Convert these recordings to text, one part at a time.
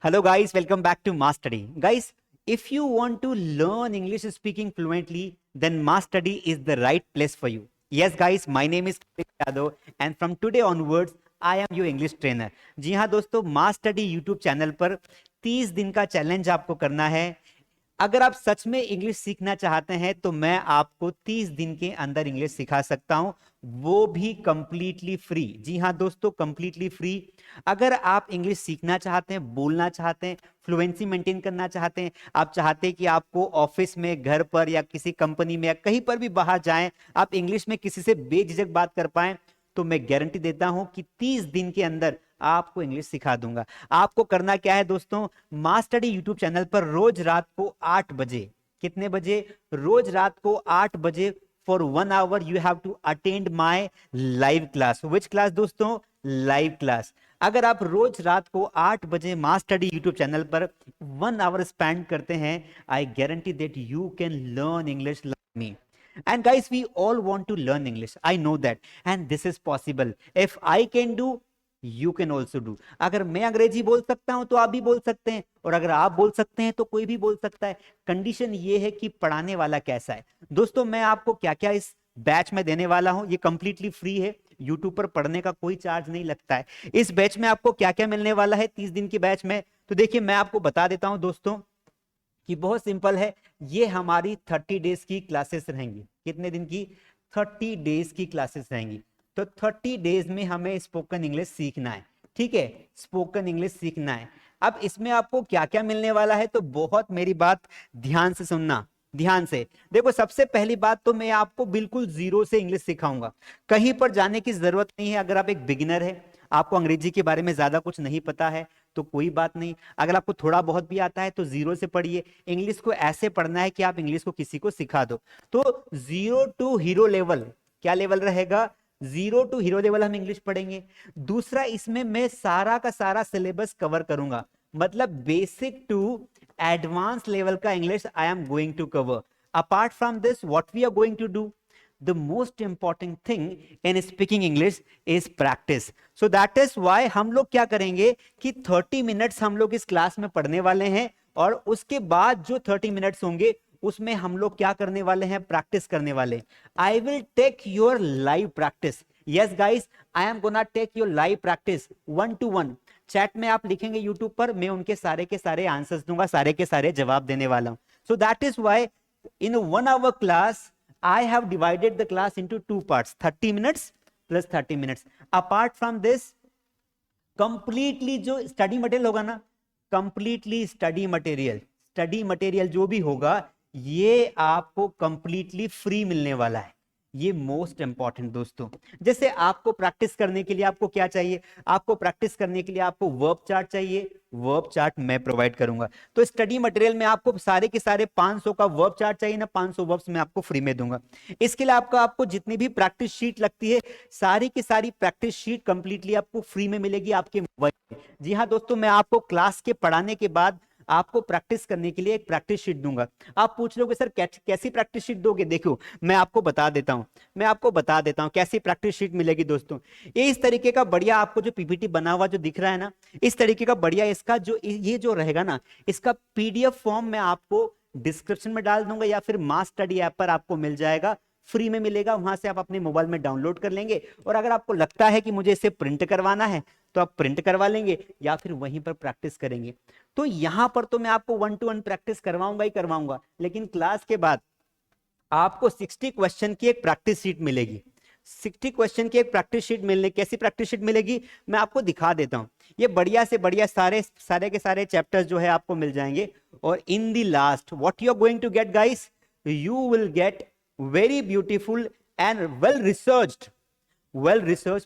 Hello guys, welcome back to Mass Study. Guys, if you want to learn English speaking fluently, then Mass Study is the right place for you. Yes guys, my name is Kritik Yadav and from today onwards I am your English trainer. जी हाँ दोस्तों, मास study YouTube channel पर 30 दिन का challenge आपको करना है। अगर आप सच में इंग्लिश सीखना चाहते हैं तो मैं आपको 30 दिन के अंदर इंग्लिश सिखा सकता हूं, वो भी कंप्लीटली फ्री। जी हाँ दोस्तों, कंप्लीटली फ्री। अगर आप इंग्लिश सीखना चाहते हैं, बोलना चाहते हैं, फ्लुएंसी मेंटेन करना चाहते हैं, आप चाहते हैं कि आपको ऑफिस में, घर पर या किसी कंपनी में या कहीं पर भी बाहर जाएं, आप इंग्लिश में किसी से बेझिझक बात कर पाएं, तो मैं गारंटी देता हूं कि 30 दिन के अंदर आपको इंग्लिश सिखा दूंगा। आपको करना क्या है दोस्तों, मास स्टडी यूट्यूब चैनल पर रोज रात को 8 बजे, कितने बजे? रोज रात को 8 बजे for 1 hour you have to attend my live class. Which class दोस्तों? Live class. अगर आप रोज रात को 8 बजे मास स्टडी यूट्यूब चैनल पर 1 आवर स्पेंड करते हैं, I guarantee that you can learn English like me. And guys, we all want to learn English. I know that. And this is possible. If I can do, you can also do. अगर मैं अंग्रेजी बोल सकता हूं तो आप भी बोल सकते हैं, और अगर आप बोल सकते हैं तो कोई भी बोल सकता है। कंडीशन ये है कि पढ़ाने वाला कैसा है। दोस्तों, मैं आपको क्या क्या इस बैच में देने वाला हूं, ये कंप्लीटली फ्री है। यूट्यूब पर पढ़ने का कोई चार्ज नहीं लगता है। इस बैच में आपको क्या क्या मिलने वाला है 30 दिन की बैच में, तो देखिए मैं आपको बता देता हूं दोस्तों कि बहुत सिंपल है। ये हमारी 30 डेज की क्लासेस रहेंगी। कितने दिन की? 30 डेज की क्लासेस रहेंगी। तो 30 डेज में हमें स्पोकन इंग्लिश सीखना है, ठीक है? स्पोकन इंग्लिश सीखना है। अब इसमें आपको क्या क्या मिलने वाला है, तो बहुत मेरी बात ध्यान से सुनना, ध्यान से देखो। सबसे पहली बात तो मैं आपको बिल्कुल जीरो से इंग्लिश सिखाऊंगा। कहीं पर जाने की जरूरत नहीं है। अगर आप एक बिगिनर है, आपको अंग्रेजी के बारे में ज्यादा कुछ नहीं पता है, तो कोई बात नहीं। अगर आपको थोड़ा बहुत भी आता है तो जीरो से पढ़िए। इंग्लिश को ऐसे पढ़ना है कि आप इंग्लिश को किसी को सिखा दो। तो जीरो टू हीरो लेवल, क्या लेवल रहेगा? जीरो टू हीरो लेवल हम इंग्लिश पढ़ेंगे। दूसरा, इसमें मैं सारा का सारा सिलेबस कवर करूंगा, मतलब बेसिक टू एडवांस लेवल का English I am going to cover. Apart from this, what we are going to do, the most important thing in speaking English is practice. So that is why हम लोग क्या करेंगे कि 30 minutes हम लोग इस class में पढ़ने वाले हैं, और उसके बाद जो 30 मिनट्स होंगे उसमें हम लोग क्या करने वाले हैं? प्रैक्टिस करने वाले हैं। I will take your live practice. Yes guys, I am gonna take your live practice 1 to 1। Chat में आप लिखेंगे यूट्यूब पर, मैं उनके सारे के सारे आंसर्स दूंगा, सारे के सारे जवाब देने वाला हूं। So that is why in 1 hour class I have divided the class into 2 parts, 30 minutes plus 30 minutes. Apart from this, completely जो study material होगा ना, completely study material जो भी होगा, ये आपको completely free मिलने वाला है। ये मोस्ट इंपॉर्टेंट दोस्तों। जैसे आपको प्रैक्टिस करने के लिए आपको क्या चाहिए? आपको प्रैक्टिस करने के लिए आपको वर्ब चार्ट चाहिए। वर्ब चार्ट मैं प्रोवाइड करूंगा। तो स्टडी मटेरियल में आपको सारे के सारे 500 का वर्ब चार्ट चाहिए ना, 500 वर्ब्स मैं आपको फ्री में दूंगा। इसके लिए आपको जितनी भी प्रैक्टिस शीट लगती है, सारी की सारी प्रैक्टिस शीट कंप्लीटली आपको फ्री में मिलेगी आपके मोबाइल में। जी हाँ दोस्तों, मैं आपको क्लास के पढ़ाने के बाद आपको प्रैक्टिस करने के लिए एक प्रैक्टिस शीट दूंगा। आप पूछ लोगे सर कैसी प्रैक्टिस शीट दोगे? देखो मैं आपको बता देता हूं कैसी प्रैक्टिस शीट मिलेगी दोस्तों। ये इस तरीके का बढ़िया, आपको जो पीपीटी बना हुआ जो दिख रहा है ना, इस तरीके का बढ़िया इसका जो ये जो रहेगा ना, इसका पीडीएफ फॉर्म मैं आपको डिस्क्रिप्शन में डाल दूंगा, या फिर मास स्टडी ऐप पर आपको मिल जाएगा, फ्री में मिलेगा। वहां से आप अपने मोबाइल में डाउनलोड कर लेंगे, और अगर आपको लगता है कि मुझे इसे प्रिंट करवाना है तो आप प्रिंट करवा लेंगे, या फिर वहीं पर प्रैक्टिस करेंगे। तो यहां पर तो मैं आपको 1 to 1 प्रैक्टिस करवाऊंगा ही करवाऊंगा, लेकिन क्लास के बाद आपको 60 क्वेश्चन की एक प्रैक्टिस शीट मिलेगी। 60 क्वेश्चन की एक प्रैक्टिस शीट मिलने, कैसी प्रैक्टिस शीट मिलेगी मैं आपको दिखा देता हूं। ये बढ़िया से बढ़िया सारे के सारे चैप्टर्स जो है आपको मिल जाएंगे। और in the last what you are going to get guys, you will get very beautiful and well researched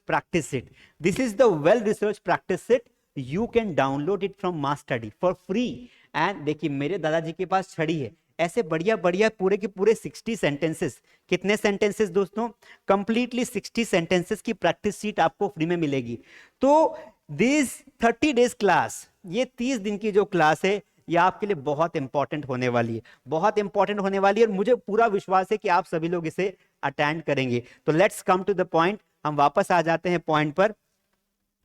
practice sheet. This is the well researched practice sheet. You can download it from Mass Study for free. And देखिए मेरे दादाजी के पास छड़ी है, ऐसे बढ़िया बढ़िया पूरे के पूरे 60 सेंटेंसेस। कितने सेंटेंसेस दोस्तों? कंप्लीटली 60 सेंटेंसेस की प्रैक्टिस शीट आपको फ्री में मिलेगी। तो दिस 30 डेज क्लास, ये 30 दिन की जो क्लास है, ये आपके लिए बहुत इंपॉर्टेंट होने वाली है, बहुत इंपॉर्टेंट होने वाली है, और मुझे पूरा विश्वास है कि आप सभी लोग इसे अटेंड करेंगे। तो let's come to the point, हम वापस आ जाते हैं पॉइंट पर।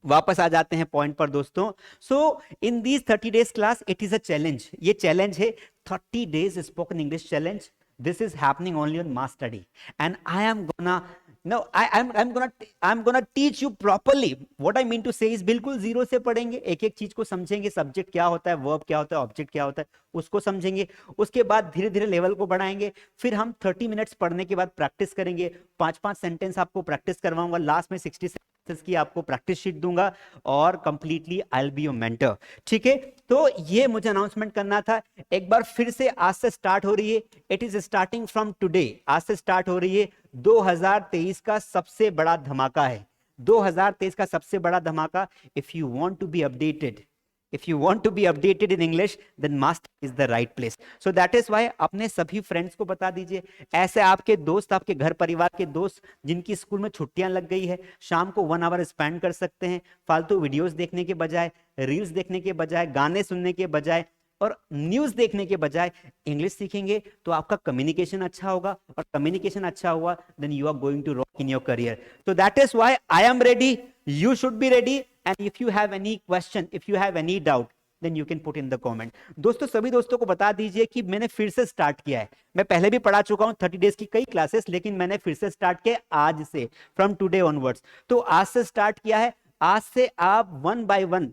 वापस आ जाते हैं पॉइंट पर दोस्तों। So in these 30 days class it is a challenge, ये चैलेंज है 30 days spoken English challenge. This is happening only on mass study and I am gonna no I'm gonna teach you properly what I mean to say is बिल्कुल zero से पढ़ेंगे, एक एक चीज को समझेंगे, सब्जेक्ट क्या होता है, वर्ब क्या होता है, ऑब्जेक्ट क्या होता है, उसको समझेंगे। उसके बाद धीरे धीरे लेवल को बढ़ाएंगे। फिर हम 30 मिनट्स पढ़ने के बाद प्रैक्टिस करेंगे। 5-5 सेंटेंस आपको प्रैक्टिस करवाऊंगा, लास्ट में 60 सेंटेंस की आपको प्रैक्टिस शीट दूंगा और completely I will be your mentor. ठीक है, तो ये मुझे अनाउंसमेंट करना था। एक बार फिर से आज से स्टार्ट हो रही है, it is starting from today, आज से स्टार्ट हो रही है। 2023 का सबसे बड़ा धमाका है, 2023 का सबसे बड़ा धमाका। If you want to be updated, if you want to be updated in English, then master is the right place. So that is why अपने सभी फ्रेंड्स को बता दीजिए, ऐसे आपके दोस्त, आपके घर परिवार के दोस्त जिनकी स्कूल में छुट्टियां लग गई है, शाम को 1 आवर स्पेंड कर सकते हैं फालतू वीडियोस देखने के बजाय, रील्स देखने के बजाय, गाने सुनने के बजाय और न्यूज देखने के बजाय इंग्लिश सीखेंगे तो आपका कम्युनिकेशन अच्छा होगा, और कम्युनिकेशन अच्छा हुआ then you are going to rock in your career. तो that is why I am ready, you should be ready, and if you have any question, if you have any doubt, then you can put in the comment. दोस्तों सभी दोस्तों को बता दीजिए कि मैंने फिर से स्टार्ट किया है। मैं पहले भी पढ़ा चुका हूं 30 डेज की कई क्लासेस, लेकिन मैंने फिर से स्टार्ट किया आज से, फ्रॉम टुडे ऑनवर्ड्स। तो आज से स्टार्ट किया है, आज से आप 1 by 1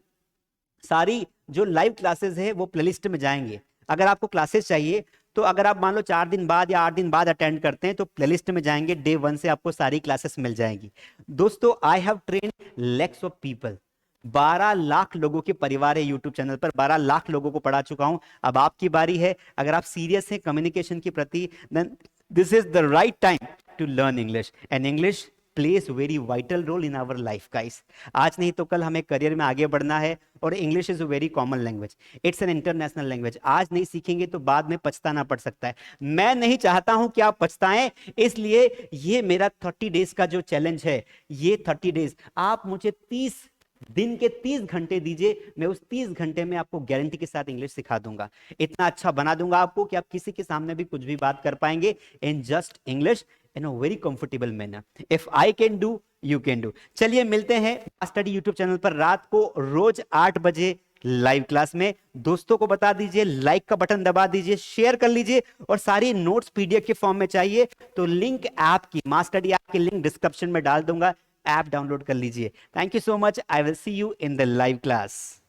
सारी जो लाइव क्लासेस है वो प्लेलिस्ट में जाएंगे। अगर आपको क्लासेस चाहिए तो अगर आप मान लो 4 दिन बाद या 8 दिन बाद अटेंड करते हैं तो प्लेलिस्ट में जाएंगे, डे 1 से आपको सारी क्लासेस मिल जाएंगी। दोस्तों I have train lakhs of people, 12 lakh लोगों के परिवार है यूट्यूब चैनल पर, 12 लाख लोगों को पढ़ा चुका हूं। अब आपकी बारी है, अगर आप सीरियस हैं कम्युनिकेशन के प्रति, then this is the right time to learn English, and English plays very vital role in our life guys. आज नहीं तो कल हमें करियर में आगे बढ़ना है, और English is a very common language, it's an international language. आज नहीं सीखेंगे तो बाद में पछताना पड़ सकता है। मैं नहीं चाहता हूं कि आप पछताएं, इसलिए ये मेरा 30 डेज का जो चैलेंज है, ये 30 डेज आप मुझे 30 दिन के 30 घंटे दीजिए, मैं उस 30 घंटे में आपको गारंटी के साथ इंग्लिश सिखा दूंगा। इतना अच्छा बना दूंगा आपको कि आप किसी के सामने भी कुछ भी बात कर पाएंगे in just English, in a very comfortable manner. If I can do, you can do. चलिए मिलते हैं स्टडी यूट्यूब चैनल पर रात को रोज 8 बजे लाइव क्लास में। दोस्तों को बता दीजिए, लाइक का बटन दबा दीजिए, शेयर कर लीजिए, और सारी नोट्स पीडीएफ के फॉर्म में चाहिए तो लिंक ऐप की, मास स्टडी ऐप की लिंक डिस्क्रिप्शन में डाल दूंगा, ऐप डाउनलोड कर लीजिए। Thank you so much, I will see you in the live class.